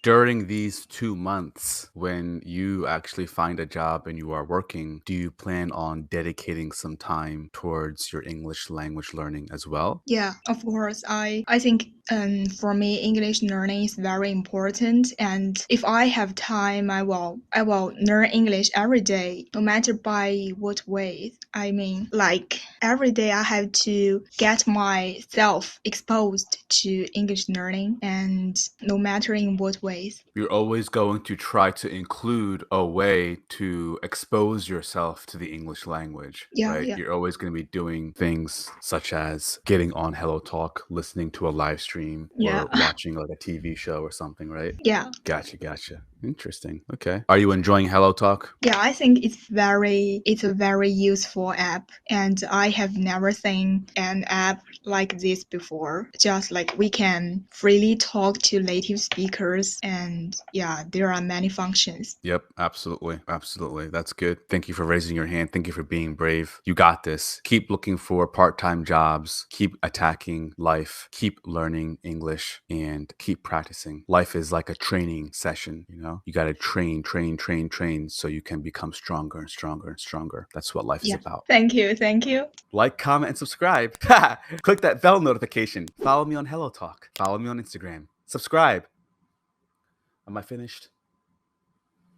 During these 2 months, when you actually find a job and you are working, do you plan on dedicating some time towards your English language learning as well? Yeah, of course. I think for me English learning is very important, and if I have time I will learn English every day, no matter by what way. I mean, like every day I have to get myself exposed to English learning, and no matter in what ways. You're always going to try to include a way to expose yourself to the English language, Yeah, right? yeah, You're always going to be doing things such as getting on HelloTalk, listening to a live stream, yeah, or watching like a TV show or something, right? yeah. Gotcha. Interesting. Okay. Are you enjoying HelloTalk? Yeah, I think it's a very useful app, and I have never seen an app like this before. Just like we can freely talk to native speakers, and yeah, there are many functions. Yep, absolutely. That's good. Thank you for raising your hand. Thank you for being brave. You got this. Keep looking for part-time jobs. Keep attacking life. Keep learning English and keep practicing. Life is like a training session, you know? You got to train so you can become stronger and stronger and stronger. That's what life is Yeah. about. Thank you. Thank you. Like, comment, and subscribe. Click that bell notification. Follow me on HelloTalk. Follow me on Instagram. Subscribe. Am I finished?